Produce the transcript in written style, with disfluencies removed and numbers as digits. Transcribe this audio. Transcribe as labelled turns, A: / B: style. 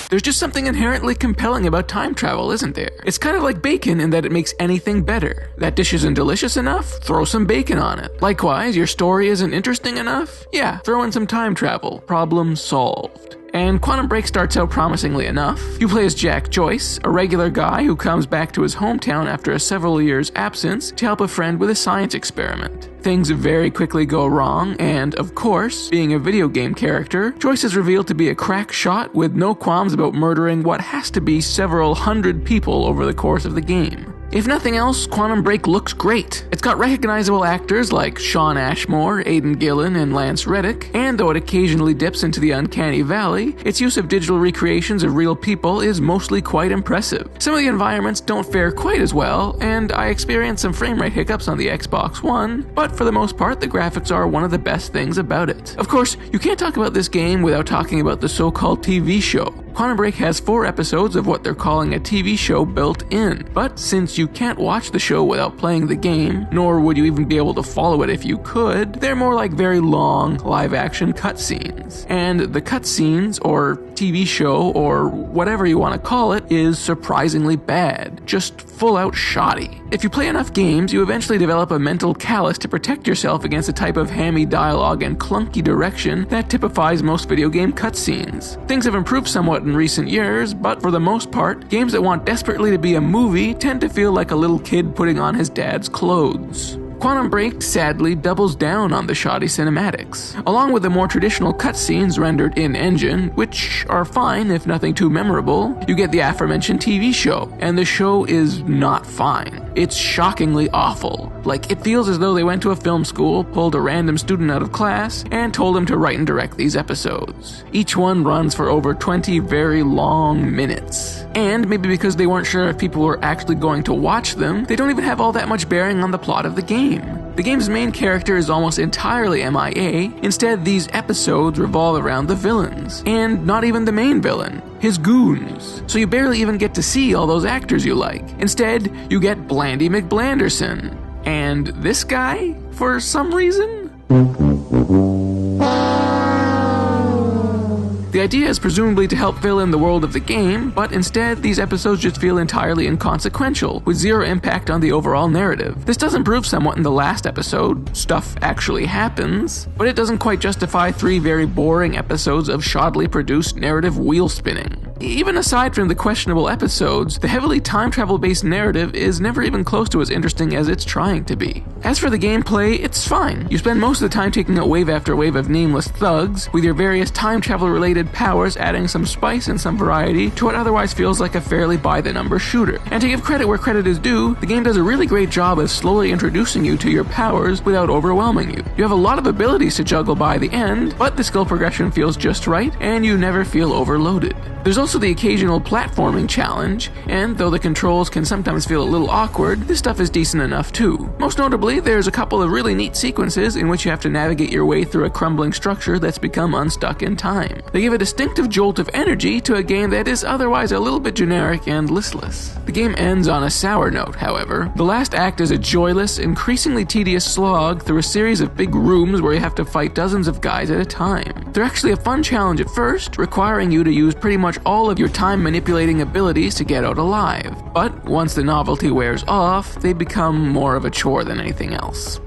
A: There's just something inherently compelling about time travel, isn't there? It's kind of like bacon in that it makes anything better. That dish isn't delicious enough? Throw some bacon on it. Likewise, your story isn't interesting enough? Yeah, throw in some time travel. Problem solved. And Quantum Break starts out promisingly enough. You play as Jack Joyce, a regular guy who comes back to his hometown after a several years absence to help a friend with a science experiment. Things very quickly go wrong, and of course, being a video game character, Joyce is revealed to be a crack shot with no qualms about murdering what has to be several hundred people over the course of the game. If nothing else, Quantum Break looks great. It's got recognizable actors like Shawn Ashmore, Aidan Gillen, and Lance Reddick, and though it occasionally dips into the uncanny valley, its use of digital recreations of real people is mostly quite impressive. Some of the environments don't fare quite as well, and I experienced some frame rate hiccups on the Xbox One, but for the most part, the graphics are one of the best things about it. Of course, you can't talk about this game without talking about the so-called TV show. Quantum Break has 4 episodes of what they're calling a TV show built in, but since you can't watch the show without playing the game, nor would you even be able to follow it if you could, they're more like very long, live-action cutscenes. And the cutscenes, or TV show, or whatever you want to call it, is surprisingly bad. Just full-out shoddy. If you play enough games, you eventually develop a mental callus to protect yourself against the type of hammy dialogue and clunky direction that typifies most video game cutscenes. Things have improved somewhat in recent years, but for the most part, games that want desperately to be a movie tend to feel like a little kid putting on his dad's clothes. Quantum Break sadly doubles down on the shoddy cinematics, along with the more traditional cutscenes rendered in-engine, which are fine if nothing too memorable. You get the aforementioned TV show, and the show is not fine. It's shockingly awful. Like, it feels as though they went to a film school, pulled a random student out of class, and told him to write and direct these episodes. Each one runs for over 20 very long minutes. And maybe because they weren't sure if people were actually going to watch them, they don't even have all that much bearing on the plot of the game. The game's main character is almost entirely MIA. Instead, these episodes revolve around the villains, and not even the main villain, his goons. So you barely even get to see all those actors you like. Instead, you get Blandy McBlanderson. And this guy, for some reason? The idea is presumably to help fill in the world of the game, but instead these episodes just feel entirely inconsequential, with zero impact on the overall narrative. This does improve somewhat in the last episode, stuff actually happens, but it doesn't quite justify 3 very boring episodes of shoddily produced narrative wheel spinning. Even aside from the questionable episodes, the heavily time travel based narrative is never even close to as interesting as it's trying to be. As for the gameplay, it's fine. You spend most of the time taking out wave after wave of nameless thugs, with your various time travel related powers adding some spice and some variety to what otherwise feels like a fairly by-the-numbers shooter. And to give credit where credit is due, the game does a really great job of slowly introducing you to your powers without overwhelming you. You have a lot of abilities to juggle by the end, but the skill progression feels just right, and you never feel overloaded. There's also the occasional platforming challenge, and though the controls can sometimes feel a little awkward, this stuff is decent enough too. Most notably, there's a couple of really neat sequences in which you have to navigate your way through a crumbling structure that's become unstuck in time. They give a distinctive jolt of energy to a game that is otherwise a little bit generic and listless. The game ends on a sour note, however. The last act is a joyless, increasingly tedious slog through a series of big rooms where you have to fight dozens of guys at a time. They're actually a fun challenge at first, requiring you to use pretty much all of your time manipulating abilities to get out alive. But once the novelty wears off, they become more of a chore than anything else.